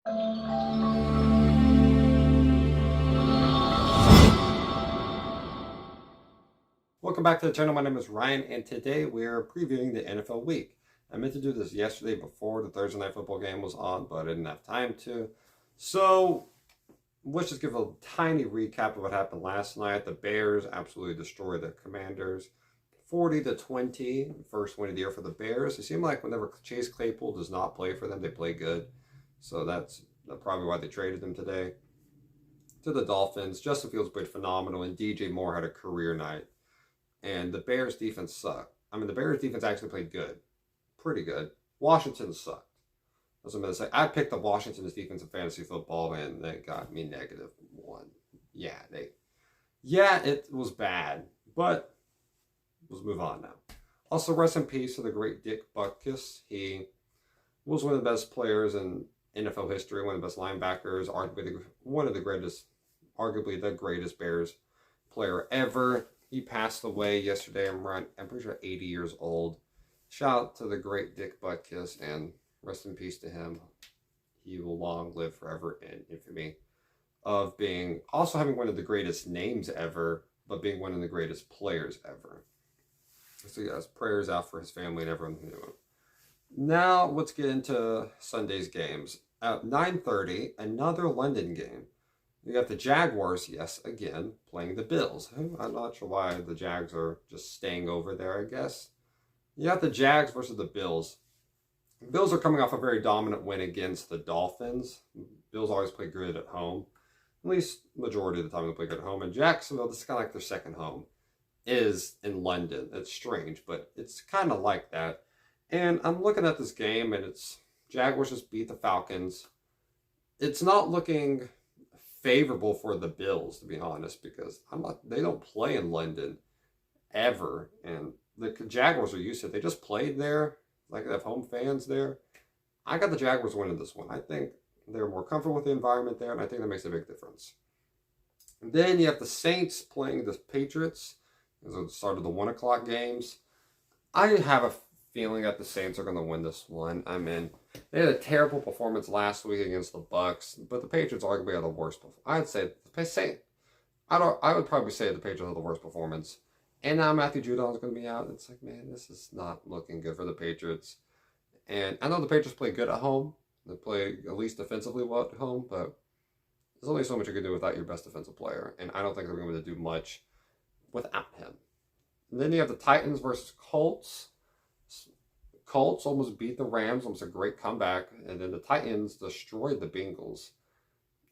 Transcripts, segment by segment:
Welcome back to the channel. My name is Ryan, and today we're previewing the NFL week. I meant to do this yesterday before the Thursday Night Football game was on, but I didn't have time to. So let's just give a tiny recap of what happened last night. The Bears absolutely destroyed the Commanders, 40-20. First win of the year for the Bears. It seemed like whenever Chase Claypool does not play for them, they play good. So that's probably why they traded him today. To the Dolphins, Justin Fields played phenomenal, and DJ Moore had a career night. And the Bears defense sucked. I mean, the Bears defense actually played good. Pretty good. Washington sucked. That's what I'm going to say. I picked the Washington's defense in fantasy football, and they got me -1. Yeah, it was bad. But let's move on now. Also, rest in peace to the great Dick Butkus. He was one of the best players in NFL history, one of the best linebackers, arguably the greatest Bears player ever. He passed away yesterday. I'm pretty sure 80 years old. Shout out to the great Dick Butkus, and rest in peace to him. He will long live forever in infamy of having one of the greatest names ever, but being one of the greatest players ever. So yes, prayers out for his family and everyone who knew him. Now let's get into Sunday's games. At 9:30, another London game. You got the Jaguars, yes, again, playing the Bills. I'm not sure why the Jags are just staying over there, I guess. You got the Jags versus the Bills. The Bills are coming off a very dominant win against the Dolphins. Bills always play good at home. At least majority of the time they play good at home. And Jacksonville, this is kind of like their second home, is in London. It's strange, but it's kind of like that. And I'm looking at this game, and it's Jaguars just beat the Falcons. It's not looking favorable for the Bills, to be honest, because they don't play in London ever, and the Jaguars are used to it. They just played there, like they have home fans there. I got the Jaguars winning this one. I think they're more comfortable with the environment there, and I think that makes a big difference. And then you have the Saints playing the Patriots. Those are the start of the 1 o'clock games. I have a feeling that the Saints are going to win this one. I mean, they had a terrible performance last week against the Bucks, but the Patriots arguably are the worst. I'd say I would probably say the Patriots are the worst performance. And now Matthew Judon is going to be out. It's like, man, this is not looking good for the Patriots. And I know the Patriots play good at home. They play at least defensively well at home, but there's only so much you can do without your best defensive player. And I don't think they're going to do much without him. And then you have the Titans versus Colts. Colts almost beat the Rams. Almost a great comeback. And then the Titans destroyed the Bengals.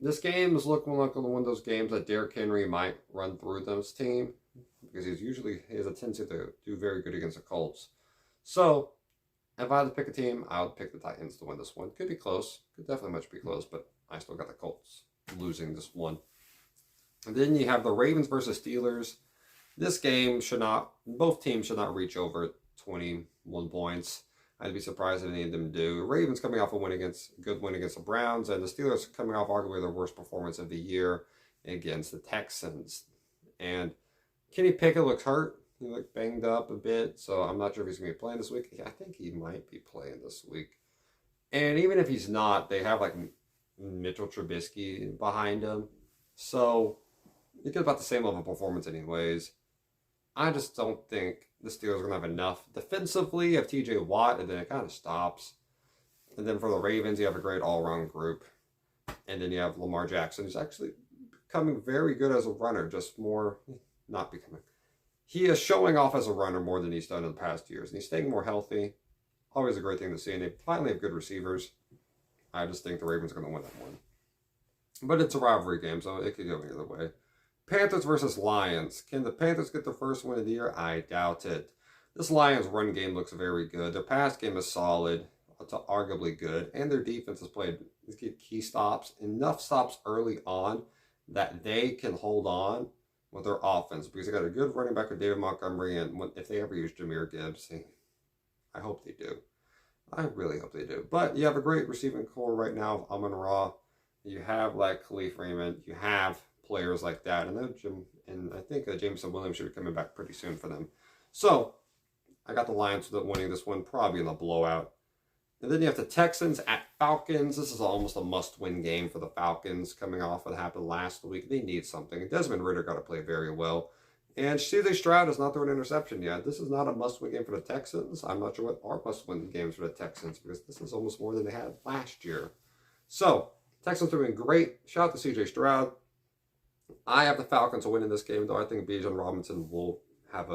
This game is looking like one of those games that Derrick Henry might run through this team, because he has a tendency to do very good against the Colts. So, if I had to pick a team, I would pick the Titans to win this one. Could be close. Could definitely much be close, but I still got the Colts losing this one. And then you have the Ravens versus Steelers. This game both teams should not reach over 21 points. I'd be surprised if any of them do. The Ravens coming off a good win against the Browns, and the Steelers coming off arguably their worst performance of the year against the Texans. And Kenny Pickett looks hurt. He looked banged up a bit, so I'm not sure if he's going to be playing this week. I think he might be playing this week. And even if he's not, they have like Mitchell Trubisky behind him. So you get about the same level of performance anyways. I just don't think the Steelers are going to have enough defensively. You have TJ Watt, and then it kind of stops. And then for the Ravens, you have a great all-around group. And then you have Lamar Jackson, who's actually becoming very good as a runner, He is showing off as a runner more than he's done in the past years. And he's staying more healthy. Always a great thing to see. And they finally have good receivers. I just think the Ravens are going to win that one. But it's a rivalry game, so it could go either way. Panthers versus Lions. Can the Panthers get their first win of the year? I doubt it. This Lions run game looks very good. Their pass game is solid to arguably good. And their defense has played key stops. Enough stops early on that they can hold on with their offense. Because they got a good running back with David Montgomery. And if they ever use Jahmyr Gibbs, I hope they do. I really hope they do. But you have a great receiving core right now of Amon-Ra. You have like Khalif Raymond. You have players like that. And I think Jameson Williams should be coming back pretty soon for them. So, I got the Lions winning this one, probably in a blowout. And then you have the Texans at Falcons. This is almost a must-win game for the Falcons coming off what happened last week. They need something. Desmond Ridder got to play very well. And CJ Stroud has not thrown an interception yet. This is not a must-win game for the Texans. I'm not sure what are must-win games for the Texans because this is almost more than they had last year. So, Texans are doing great. Shout out to CJ Stroud. I have the Falcons winning this game, though I think Bijan Robinson will have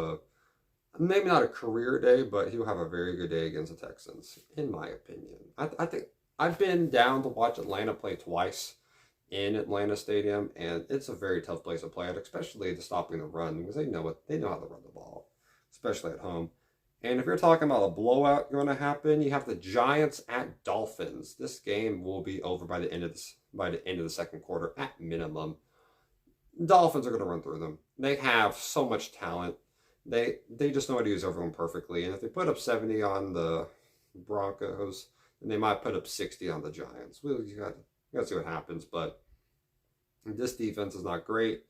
maybe not a career day, but he'll have a very good day against the Texans, in my opinion. I think I've been down to watch Atlanta play twice in Atlanta Stadium, and it's a very tough place to play at, especially to stopping the run, because they know how to run the ball, especially at home. And if you're talking about a blowout going to happen, you have the Giants at Dolphins. This game will be over by the end of the second quarter at minimum. Dolphins are going to run through them. They have so much talent. They just know how to use everyone perfectly. And if they put up 70 on the Broncos, then they might put up 60 on the Giants. You got to see what happens. But this defense is not great.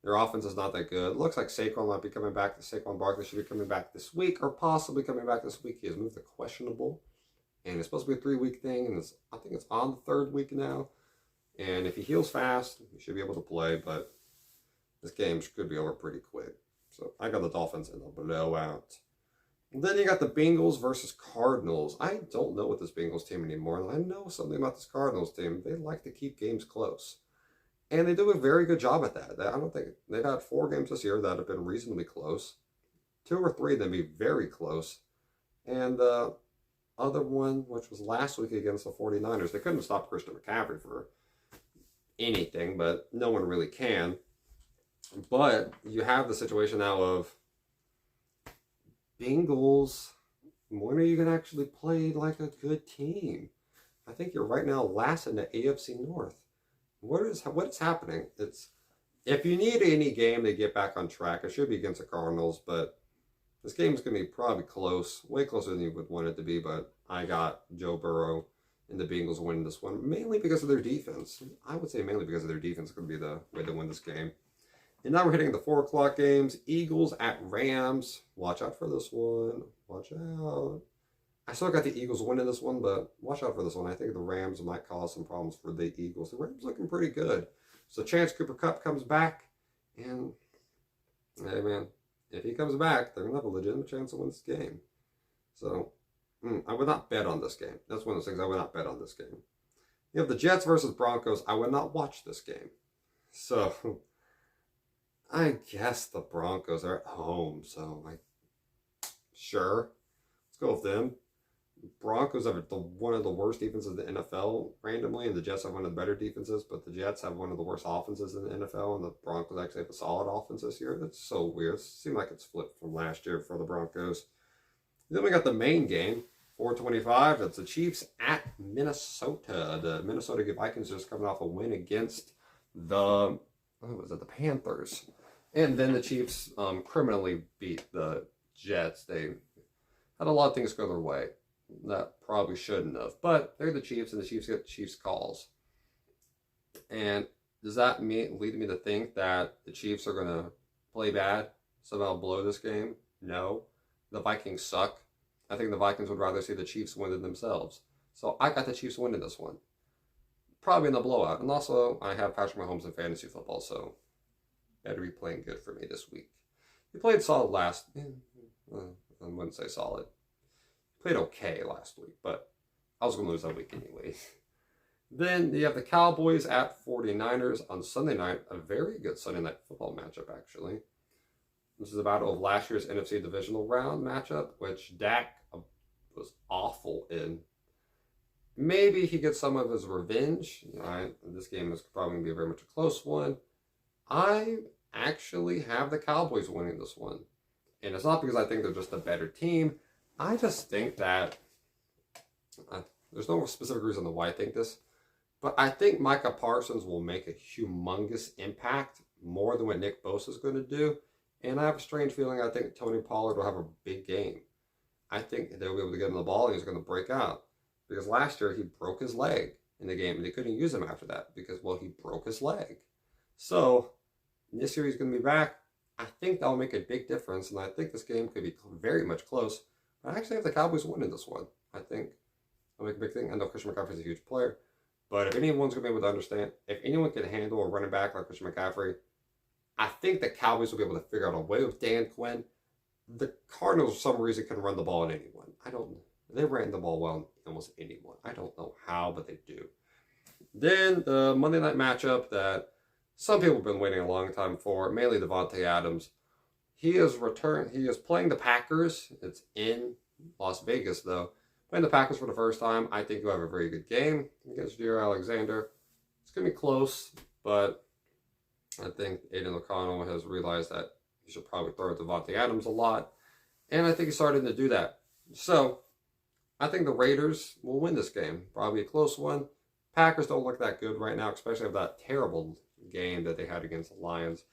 Their offense is not that good. It looks like Saquon might be coming back. Saquon Barkley should be coming back this week, or possibly coming back this week. He has moved to questionable. And it's supposed to be a 3-week thing. And I think it's on the 3rd week now. And if he heals fast, he should be able to play. But this game could be over pretty quick. So I got the Dolphins in the blowout. And then you got the Bengals versus Cardinals. I don't know what this Bengals team anymore. I know something about this Cardinals team. They like to keep games close. And they do a very good job at that. I don't think they've had 4 games this year that have been reasonably close. 2 or 3 of them be very close. And the other one, which was last week against the 49ers, they couldn't stop Christian McCaffrey for anything, but no one really can. But you have the situation now of Bengals. When are you going to actually play like a good team? I think you're right now last in the AFC North. What is happening? If you need any game to get back on track, it should be against the Cardinals. But this game is going to be probably close, way closer than you would want it to be. But I got Joe Burrow and the Bengals winning this one, mainly because of their defense. I would say mainly because of their defense is going to be the way to win this game. And now we're hitting the 4 o'clock games. Eagles at Rams. Watch out for this one. Watch out. I still got the Eagles winning this one, but watch out for this one. I think the Rams might cause some problems for the Eagles. The Rams looking pretty good. So Chance Cooper Kupp comes back. And, hey man, if he comes back, they're going to have a legitimate chance to win this game. So, I would not bet on this game. That's one of those things I would not bet on this game. You have the Jets versus Broncos. I would not watch this game. So, I guess the Broncos are at home, so sure, let's go with them. Broncos have one of the worst defenses in the NFL randomly, and the Jets have one of the better defenses, but the Jets have one of the worst offenses in the NFL, and the Broncos actually have a solid offense this year. That's so weird. It seems like it's flipped from last year for the Broncos. Then we got the main game, 4:25. That's the Chiefs at Minnesota. The Minnesota Vikings just coming off a win against the Panthers. And then the Chiefs criminally beat the Jets. They had a lot of things go their way that probably shouldn't have. But they're the Chiefs, and the Chiefs get Chiefs calls. And does that lead me to think that the Chiefs are going to play bad, somehow blow this game? No. The Vikings suck. I think the Vikings would rather see the Chiefs win than themselves. So I got the Chiefs winning this one. Probably in the blowout. And also, I have Patrick Mahomes in fantasy football, so better be playing good for me this week. He played solid I wouldn't say solid. He played okay last week, but I was going to lose that week anyway. Then you have the Cowboys at 49ers on Sunday night. A very good Sunday night football matchup, actually. This is a battle of last year's NFC divisional round matchup, which Dak was awful in. Maybe he gets some of his revenge. This game is probably going to be very much a close one. I actually have the Cowboys winning this one. And it's not because I think they're just a better team. I just think that there's no specific reason why I think this. But I think Micah Parsons will make a humongous impact, more than what Nick Bosa is going to do. And I have a strange feeling I think Tony Pollard will have a big game. I think they'll be able to get him the ball and he's going to break out. Because last year he broke his leg in the game and they couldn't use him after that because, well, he broke his leg. So this year he's going to be back. I think that'll make a big difference, and I think this game could be very much close. But I actually have the Cowboys winning this one. I think I make a big thing. I know Christian McCaffrey is a huge player, but if anyone's going to be able to understand, if anyone can handle a running back like Christian McCaffrey, I think the Cowboys will be able to figure out a way with Dan Quinn. The Cardinals, for some reason, can run the ball on anyone. I don't know. They ran the ball well on almost anyone. I don't know how, but they do. Then the Monday night matchup that some people have been waiting a long time for, mainly Davante Adams. He is playing the Packers. It's in Las Vegas, though. Playing the Packers for the first time. I think he'll have a very good game against Jaire Alexander. It's going to be close, but I think Aiden O'Connell has realized that he should probably throw at Davante Adams a lot. And I think he's starting to do that. So, I think the Raiders will win this game. Probably a close one. Packers don't look that good right now, especially after that terrible game that they had against the Lions.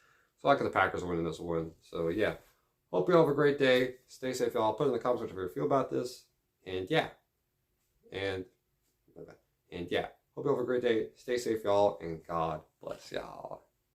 So I like the Packers winning this one. So yeah. Hope you all have a great day. Stay safe, y'all. Put in the comments what you feel about this. And yeah. And yeah. Hope you all have a great day. Stay safe, y'all. And God bless y'all.